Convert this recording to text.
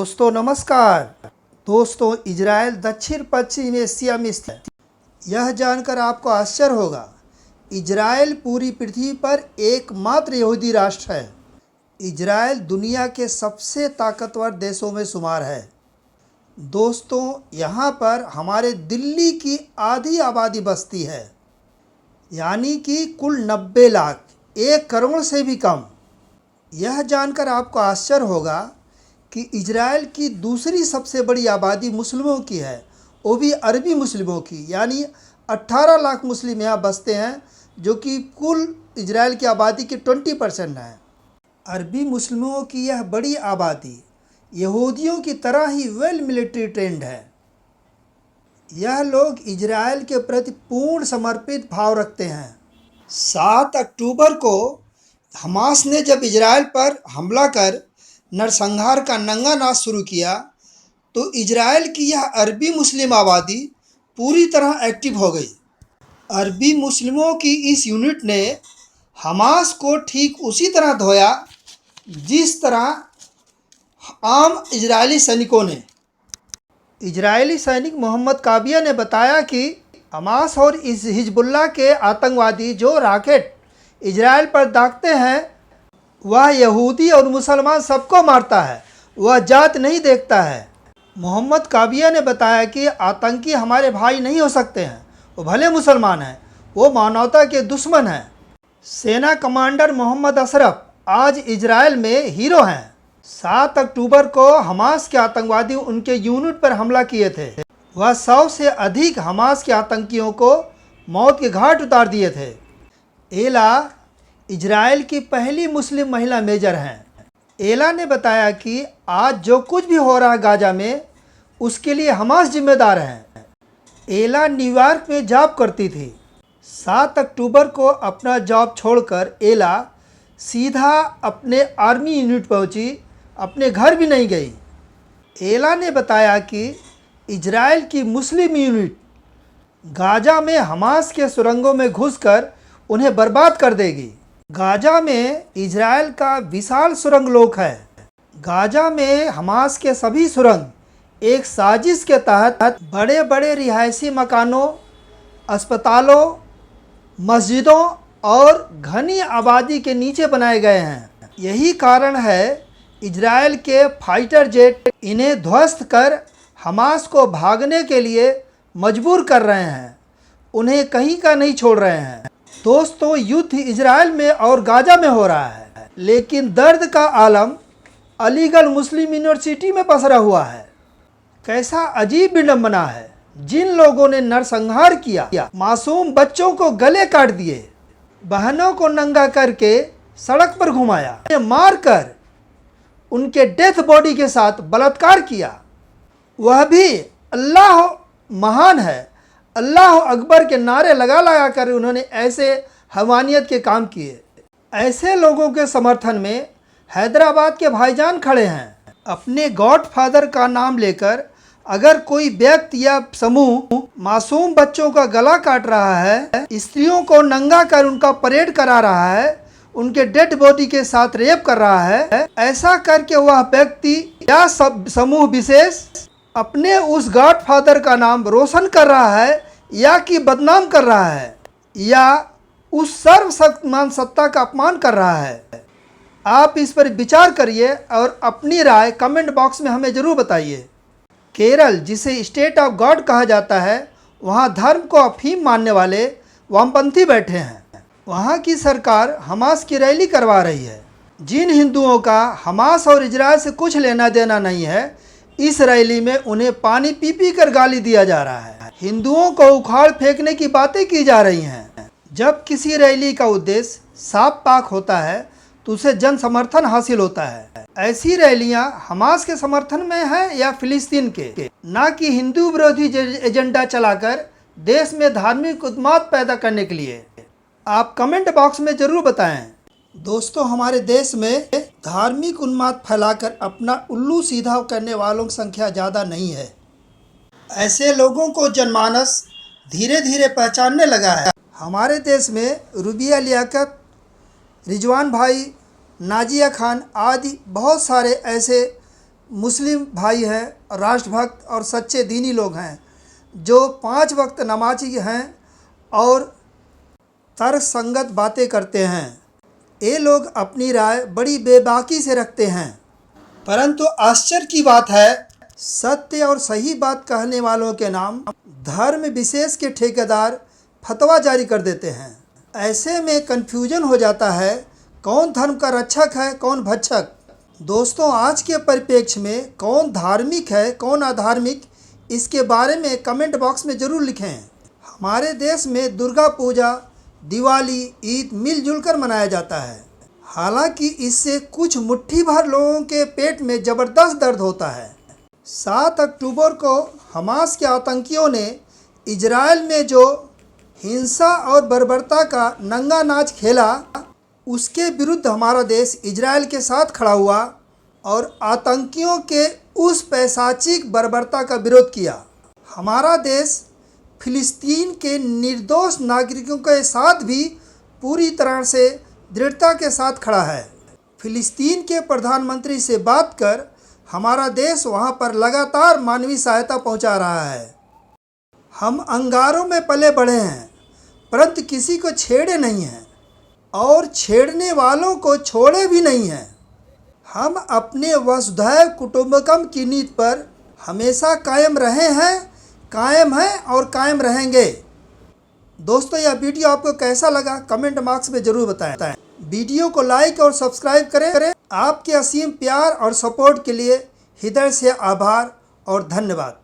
दोस्तों नमस्कार। दोस्तों इजराइल दक्षिण पश्चिम एशिया में स्थित है। यह जानकर आपको आश्चर्य होगा, इजराइल पूरी पृथ्वी पर एकमात्र यहूदी राष्ट्र है। इजराइल दुनिया के सबसे ताकतवर देशों में शुमार है। दोस्तों यहाँ पर हमारे दिल्ली की आधी आबादी बसती है, यानी कि कुल 90 लाख, 1 करोड़ से भी कम। यह जानकर आपको आश्चर्य होगा कि इजराइल की दूसरी सबसे बड़ी आबादी मुस्लिमों की है, वो भी अरबी मुस्लिमों की, यानी 18 लाख मुस्लिम यहाँ बसते हैं, जो कि कुल इजराइल की आबादी के 20% है। अरबी मुस्लिमों की यह बड़ी आबादी यहूदियों की तरह ही वेल मिलिट्री ट्रेंड है। यह लोग इजराइल के प्रति पूर्ण समर्पित भाव रखते हैं। 7 अक्टूबर को हमास ने जब इजराइल पर हमला कर नरसंहार का नंगा नाच शुरू किया, तो इजराइल की यह अरबी मुस्लिम आबादी पूरी तरह एक्टिव हो गई। अरबी मुस्लिमों की इस यूनिट ने हमास को ठीक उसी तरह धोया जिस तरह आम इजरायली सैनिकों ने। इजरायली सैनिक मोहम्मद काबिया ने बताया कि हमास और इस हिजबुल्लाह के आतंकवादी जो रॉकेट इजराइल पर दागते हैं, वह यहूदी और मुसलमान सबको मारता है, वह जात नहीं देखता है। मोहम्मद काबिया ने बताया कि आतंकी हमारे भाई नहीं हो सकते हैं, वो भले मुसलमान हैं, वो मानवता के दुश्मन हैं। सेना कमांडर मोहम्मद अशरफ आज इजराइल में हीरो हैं। 7 अक्टूबर को हमास के आतंकवादी उनके यूनिट पर हमला किए थे। वह 100 से अधिक हमास के आतंकियों को मौत के घाट उतार दिए थे। एला इजराइल की पहली मुस्लिम महिला मेजर हैं। एला ने बताया कि आज जो कुछ भी हो रहा है गाजा में, उसके लिए हमास जिम्मेदार हैं। एला न्यूयॉर्क में जॉब करती थी। 7 अक्टूबर को अपना जॉब छोड़कर एला सीधा अपने आर्मी यूनिट पहुंची, अपने घर भी नहीं गई। एला ने बताया कि इजराइल की मुस्लिम यूनिट गाजा में हमास के सुरंगों में घुसकर उन्हें बर्बाद कर देगी। गाजा में इजराइल का विशाल सुरंग लोक है। गाजा में हमास के सभी सुरंग एक साजिश के तहत बड़े बड़े रिहायशी मकानों, अस्पतालों, मस्जिदों और घनी आबादी के नीचे बनाए गए हैं। यही कारण है इजराइल के फाइटर जेट इन्हें ध्वस्त कर हमास को भागने के लिए मजबूर कर रहे हैं, उन्हें कहीं का नहीं छोड़ रहे हैं। दोस्तों युद्ध इजराइल में और गाजा में हो रहा है, लेकिन दर्द का आलम अलीगढ़ मुस्लिम यूनिवर्सिटी में पसरा हुआ है। कैसा अजीब विडंबना है। जिन लोगों ने नरसंहार किया, मासूम बच्चों को गले काट दिए, बहनों को नंगा करके सड़क पर घुमाया, मारकर उनके डेथ बॉडी के साथ बलात्कार किया, वह भी अल्लाह महान है, अल्लाह अकबर के नारे लगा लगा कर उन्होंने ऐसे हवानियत के काम किए। ऐसे लोगों के समर्थन में हैदराबाद के भाईजान खड़े हैं। अपने गॉड फादर का नाम लेकर अगर कोई व्यक्ति या समूह मासूम बच्चों का गला काट रहा है, स्त्रियों को नंगा कर उनका परेड करा रहा है, उनके डेड बॉडी के साथ रेप कर रहा है, ऐसा करके वह व्यक्ति या समूह विशेष अपने उस गॉड फादर का नाम रोशन कर रहा है या कि बदनाम कर रहा है, या उस सर्वशक्तिमान सत्ता का अपमान कर रहा है। आप इस पर विचार करिए और अपनी राय कमेंट बॉक्स में हमें ज़रूर बताइए। केरल, जिसे स्टेट ऑफ गॉड कहा जाता है, वहाँ धर्म को अफीम मानने वाले वामपंथी बैठे हैं। वहाँ की सरकार हमास की रैली करवा रही है। जिन हिंदुओं का हमास और इजराइल से कुछ लेना देना नहीं है, इस रैली में उन्हें पानी पी पी कर गाली दिया जा रहा है। हिंदुओं को उखाड़ फेंकने की बातें की जा रही हैं। जब किसी रैली का उद्देश्य साफ पाक होता है तो उसे जन समर्थन हासिल होता है। ऐसी रैलियां हमास के समर्थन में है या फिलिस्तीन के, ना कि हिंदू विरोधी एजेंडा चलाकर देश में धार्मिक उन्माद पैदा करने के लिए। आप कमेंट बॉक्स में जरूर बताएं। दोस्तों हमारे देश में धार्मिक उन्माद फैलाकर अपना उल्लू सीधा करने वालों की संख्या ज़्यादा नहीं है। ऐसे लोगों को जनमानस धीरे धीरे पहचानने लगा है। हमारे देश में रुबिया लियाकत, रिजवान भाई, नाजिया खान आदि बहुत सारे ऐसे मुस्लिम भाई हैं, राष्ट्रभक्त और सच्चे दीनी लोग हैं जो 5 वक्त नमाजी हैं और तर्कसंगत बातें करते हैं। ये लोग अपनी राय बड़ी बेबाकी से रखते हैं, परंतु आश्चर्य की बात है, सत्य और सही बात कहने वालों के नाम धर्म विशेष के ठेकेदार फतवा जारी कर देते हैं। ऐसे में कन्फ्यूजन हो जाता है, कौन धर्म का रक्षक है, कौन भक्षक। दोस्तों, आज के परिप्रेक्ष्य में कौन धार्मिक है, कौन अधार्मिक, इसके बारे में कमेंट बॉक्स में ज़रूर लिखें। हमारे देश में दुर्गा पूजा, दिवाली, ईद मिलजुल कर मनाया जाता है। हालांकि इससे कुछ मुट्ठी भर लोगों के पेट में ज़बरदस्त दर्द होता है। 7 अक्टूबर को हमास के आतंकियों ने इजराइल में जो हिंसा और बर्बरता का नंगा नाच खेला, उसके विरुद्ध हमारा देश इजराइल के साथ खड़ा हुआ और आतंकियों के उस पैशाचिक बर्बरता का विरोध किया। हमारा देश फिलिस्तीन के निर्दोष नागरिकों के साथ भी पूरी तरह से दृढ़ता के साथ खड़ा है। फिलिस्तीन के प्रधानमंत्री से बात कर हमारा देश वहां पर लगातार मानवीय सहायता पहुंचा रहा है। हम अंगारों में पले बढ़े हैं, परंतु किसी को छेड़े नहीं हैं और छेड़ने वालों को छोड़े भी नहीं हैं। हम अपने वसुधैव कुटुंबकम की नीति पर हमेशा कायम रहे हैं, कायम हैं और कायम रहेंगे। दोस्तों, यह वीडियो आपको कैसा लगा कमेंट बॉक्स में ज़रूर बताएं। वीडियो को लाइक और सब्सक्राइब करें। आपके असीम प्यार और सपोर्ट के लिए हृदय से आभार और धन्यवाद।